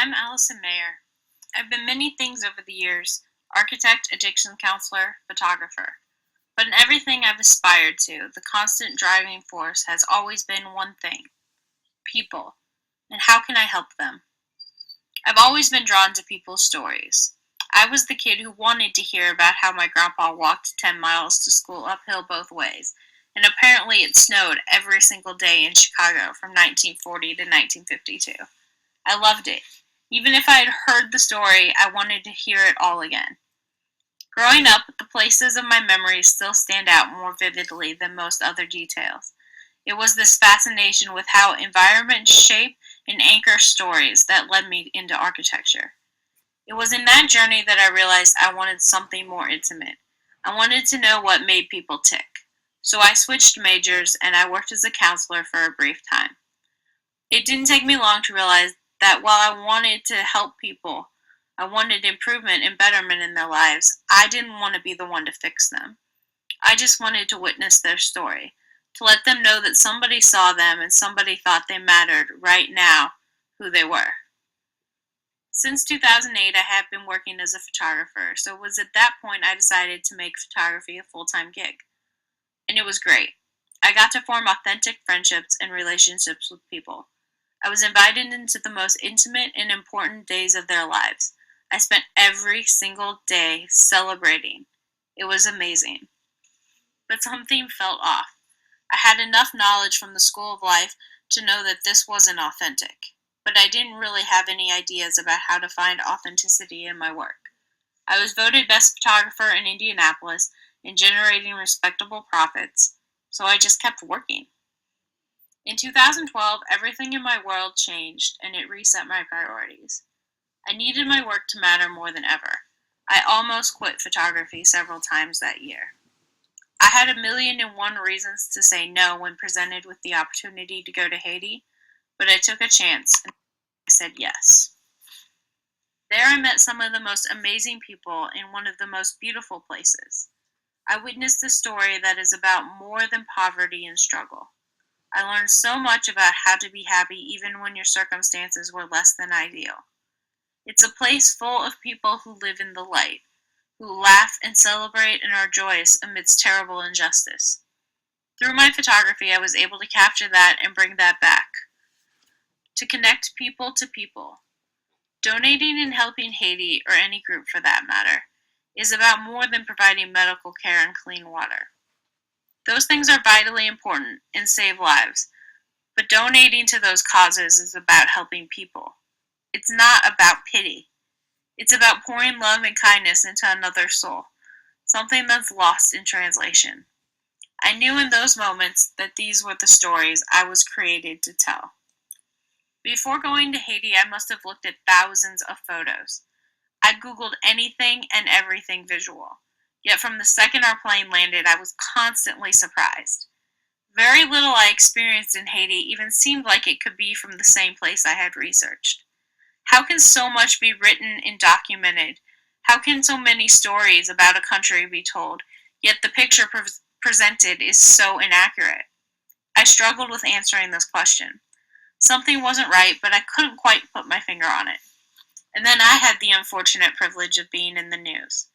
I'm Allison Mayer. I've been many things over the years: architect, addiction counselor, photographer. But in everything I've aspired to, the constant driving force has always been one thing: people. And how can I help them? I've always been drawn to people's stories. I was the kid who wanted to hear about how my grandpa walked 10 miles to school uphill both ways, and apparently it snowed every single day in Chicago from 1940 to 1952. I loved it. Even if I had heard the story, I wanted to hear it all again. Growing up, the places of my memories still stand out more vividly than most other details. It was this fascination with how environments shape and anchor stories that led me into architecture. It was in that journey that I realized I wanted something more intimate. I wanted to know what made people tick. So I switched majors and I worked as a counselor for a brief time. It didn't take me long to realize that while I wanted to help people, I wanted improvement and betterment in their lives. I didn't want to be the one to fix them. I just wanted to witness their story, to let them know that somebody saw them and somebody thought they mattered right now, who they were. Since 2008, I have been working as a photographer, so it was at that point I decided to make photography a full-time gig. And it was great. I got to form authentic friendships and relationships with people. I was invited into the most intimate and important days of their lives. I spent every single day celebrating. It was amazing. But something felt off. I had enough knowledge from the school of life to know that this wasn't authentic, but I didn't really have any ideas about how to find authenticity in my work. I was voted best photographer in Indianapolis and generating respectable profits, so I just kept working. In 2012, everything in my world changed and it reset my priorities. I needed my work to matter more than ever. I almost quit photography several times that year. I had 1,000,001 reasons to say no when presented with the opportunity to go to Haiti, but I took a chance and I said yes. There I met some of the most amazing people in one of the most beautiful places. I witnessed a story that is about more than poverty and struggle. I learned so much about how to be happy even when your circumstances were less than ideal. It's a place full of people who live in the light, who laugh and celebrate and are joyous amidst terrible injustice. Through my photography, I was able to capture that and bring that back. To connect people to people. Donating and helping Haiti, or any group for that matter, is about more than providing medical care and clean water. Those things are vitally important and save lives, but donating to those causes is about helping people. It's not about pity. It's about pouring love and kindness into another's soul, something that's lost in translation. I knew in those moments that these were the stories I was created to tell. Before going to Haiti, I must have looked at thousands of photos. I Googled anything and everything visual. Yet from the second our plane landed, I was constantly surprised. Very little I experienced in Haiti even seemed like it could be from the same place I had researched. How can so much be written and documented? How can so many stories about a country be told, yet the picture presented is so inaccurate? I struggled with answering this question. Something wasn't right, but I couldn't quite put my finger on it. And then I had the unfortunate privilege of being in the news.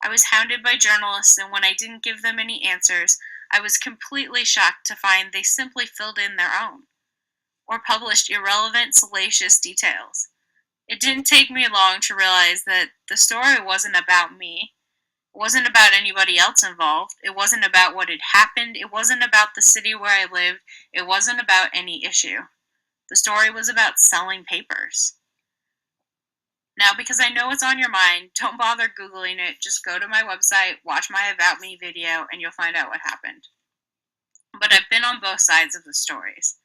I was hounded by journalists, and when I didn't give them any answers, I was completely shocked to find they simply filled in their own, or published irrelevant, salacious details. It didn't take me long to realize that the story wasn't about me. It wasn't about anybody else involved. It wasn't about what had happened. It wasn't about the city where I lived. It wasn't about any issue. The story was about selling papers. Now, because I know what's on your mind, don't bother Googling it. Just go to my website, watch my About Me video, and you'll find out what happened. But I've been on both sides of the stories.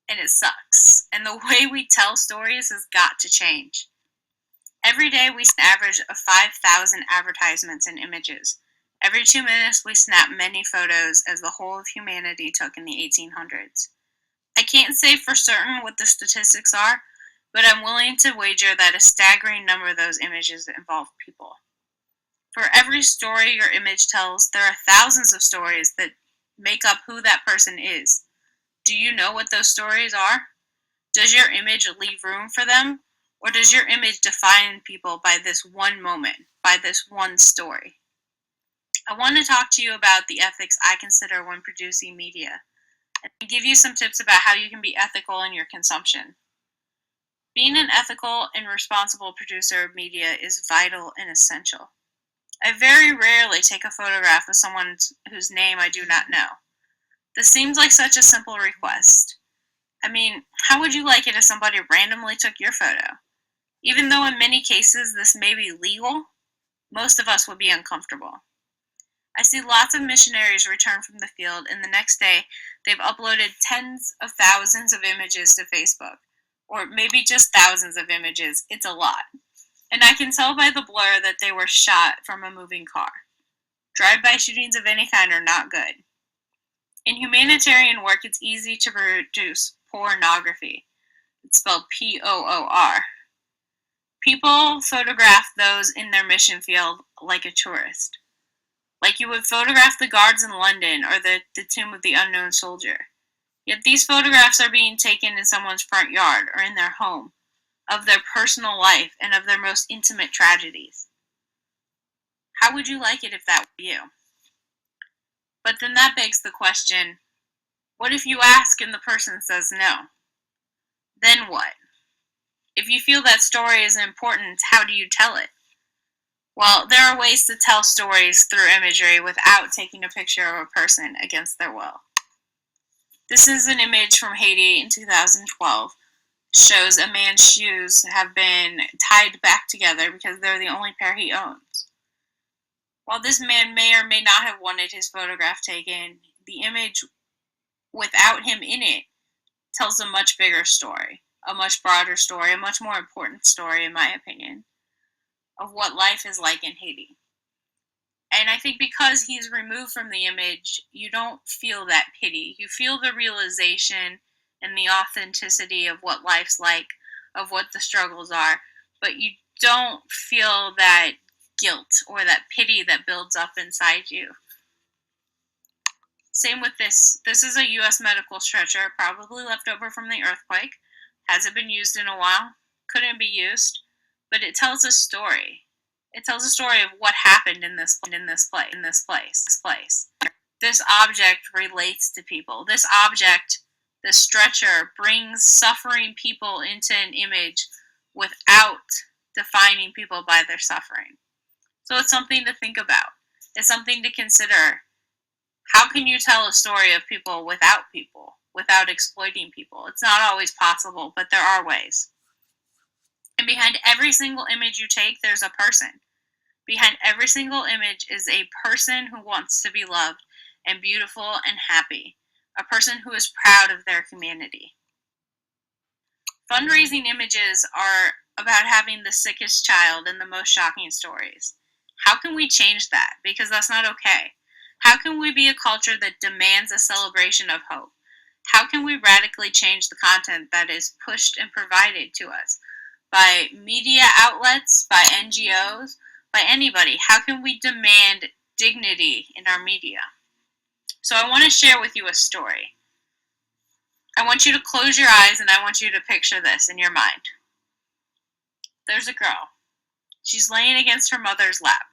And it sucks. And the way we tell stories has got to change. Every day we snap an average of 5,000 advertisements and images. Every 2 minutes we snap many photos as the whole of humanity took in the 1800s. I can't say for certain what the statistics are, but I'm willing to wager that a staggering number of those images involve people. For every story your image tells, there are thousands of stories that make up who that person is. Do you know what those stories are? Does your image leave room for them? Or does your image define people by this one moment, by this one story? I want to talk to you about the ethics I consider when producing media, and give you some tips about how you can be ethical in your consumption. Being an ethical and responsible producer of media is vital and essential. I very rarely take a photograph of someone whose name I do not know. This seems like such a simple request. I mean, how would you like it if somebody randomly took your photo? Even though in many cases this may be legal, most of us would be uncomfortable. I see lots of missionaries return from the field, and the next day they've uploaded tens of thousands of images to Facebook. Or maybe just thousands of images. It's a lot. And I can tell by the blur that they were shot from a moving car. Drive-by shootings of any kind are not good. In humanitarian work, it's easy to produce pornography. It's spelled P-O-O-R. People photograph those in their mission field like a tourist. Like you would photograph the guards in London or the tomb of the unknown soldier. Yet these photographs are being taken in someone's front yard or in their home, of their personal life and of their most intimate tragedies. How would you like it if that were you? But then that begs the question, what if you ask and the person says no? Then what? If you feel that story is important, how do you tell it? Well, there are ways to tell stories through imagery without taking a picture of a person against their will. This is an image from Haiti in 2012. Shows a man's shoes have been tied back together because they're the only pair he owns. While this man may or may not have wanted his photograph taken, the image without him in it tells a much bigger story, a much broader story, a much more important story, in my opinion, of what life is like in Haiti. And I think because he's removed from the image, you don't feel that pity. You feel the realization and the authenticity of what life's like, of what the struggles are, but you don't feel that guilt or that pity that builds up inside you. Same with this. This is a U.S. medical stretcher, probably left over from the earthquake. Hasn't been used in a while. Couldn't be used. But it tells a story. It tells a story of what happened in this place. This object relates to people. This object, the stretcher, brings suffering people into an image without defining people by their suffering. So it's something to think about. It's something to consider. How can you tell a story of people, without exploiting people? It's not always possible, but there are ways. And behind every single image you take, there's a person. Behind every single image is a person who wants to be loved and beautiful and happy. A person who is proud of their humanity. Fundraising images are about having the sickest child and the most shocking stories. How can we change that? Because that's not okay. How can we be a culture that demands a celebration of hope? How can we radically change the content that is pushed and provided to us by media outlets, by NGOs, by anybody? How can we demand dignity in our media? So I want to share with you a story. I want you to close your eyes and I want you to picture this in your mind. There's a girl. She's laying against her mother's lap.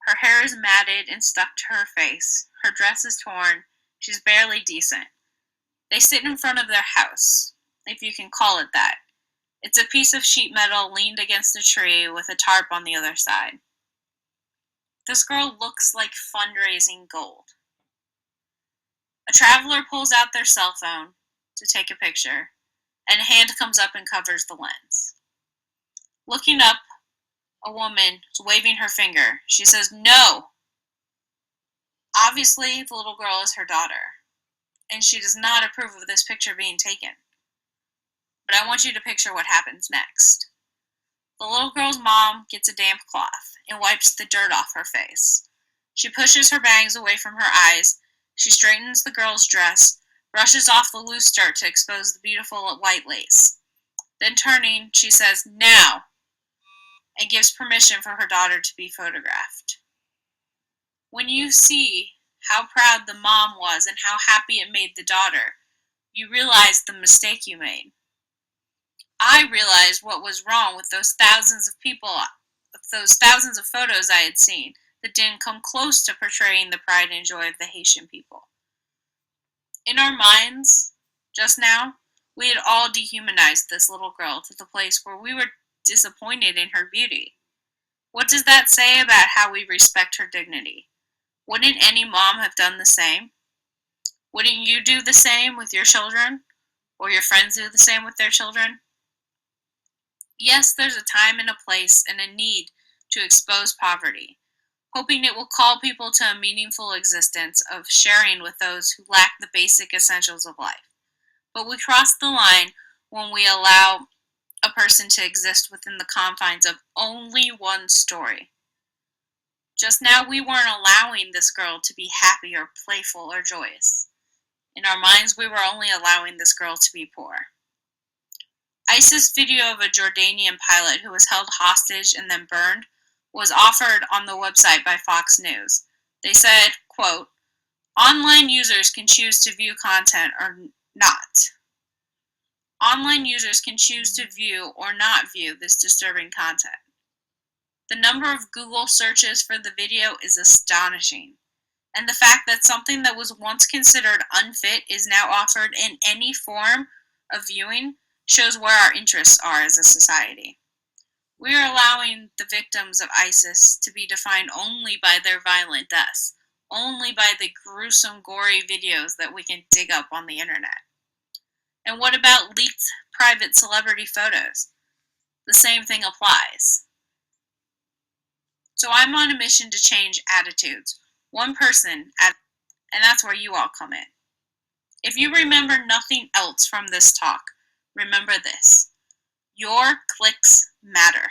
Her hair is matted and stuck to her face. Her dress is torn. She's barely decent. They sit in front of their house, if you can call it that. It's a piece of sheet metal leaned against a tree with a tarp on the other side. This girl looks like fundraising gold. A traveler pulls out their cell phone to take a picture, and a hand comes up and covers the lens. Looking up, a woman is waving her finger. She says, "No!" Obviously, the little girl is her daughter, and she does not approve of this picture being taken. But I want you to picture what happens next. The little girl's mom gets a damp cloth and wipes the dirt off her face. She pushes her bangs away from her eyes. She straightens the girl's dress, brushes off the loose dirt to expose the beautiful white lace. Then turning, she says, "Now!" and gives permission for her daughter to be photographed. When you see how proud the mom was and how happy it made the daughter, you realize the mistake you made. I realized what was wrong with those thousands of photos I had seen that didn't come close to portraying the pride and joy of the Haitian people. In our minds, just now, we had all dehumanized this little girl to the place where we were disappointed in her beauty. What does that say about how we respect her dignity? Wouldn't any mom have done the same? Wouldn't you do the same with your children? Or your friends do the same with their children? Yes, there's a time and a place and a need to expose poverty, hoping it will call people to a meaningful existence of sharing with those who lack the basic essentials of life. But we cross the line when we allow a person to exist within the confines of only one story. Just now, we weren't allowing this girl to be happy or playful or joyous. In our minds, we were only allowing this girl to be poor. ISIS video of a Jordanian pilot who was held hostage and then burned was offered on the website by Fox News. They said, quote, "Online users can choose to view content or not. Online users can choose to view or not view this disturbing content. The number of Google searches for the video is astonishing. And the fact that something that was once considered unfit is now offered in any form of viewing shows where our interests are as a society. We are allowing the victims of ISIS to be defined only by their violent deaths, only by the gruesome, gory videos that we can dig up on the internet. And what about leaked private celebrity photos? The same thing applies. So I'm on a mission to change attitudes. One person, and that's where you all come in. If you remember nothing else from this talk, remember this. Your clicks matter.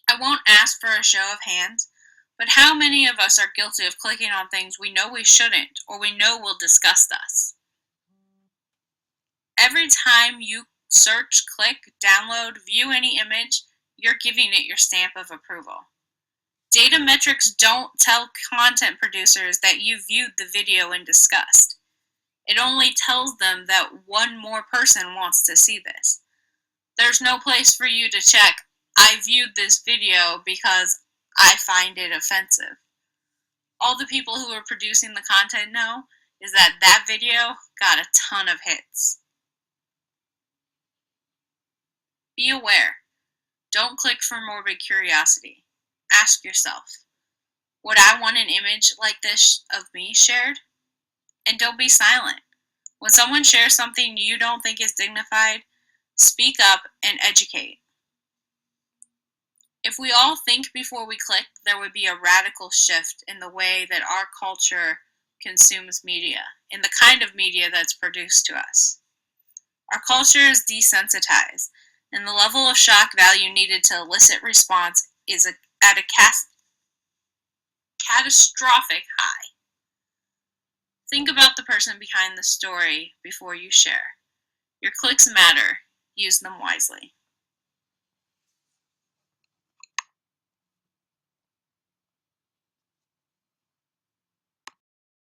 I won't ask for a show of hands, but how many of us are guilty of clicking on things we know we shouldn't or we know will disgust us? Every time you search, click, download, view any image, you're giving it your stamp of approval. Data metrics don't tell content producers that you viewed the video in disgust. It only tells them that one more person wants to see this. There's no place for you to check, I viewed this video because I find it offensive. All the people who are producing the content know is that that video got a ton of hits. Be aware. Don't click for morbid curiosity. Ask yourself, would I want an image like this of me shared? And don't be silent. When someone shares something you don't think is dignified, speak up and educate. If we all think before we click, there would be a radical shift in the way that our culture consumes media, in the kind of media that's produced to us. Our culture is desensitized, and the level of shock value needed to elicit response is at a catastrophic high. Think about the person behind the story before you share. Your clicks matter. Use them wisely.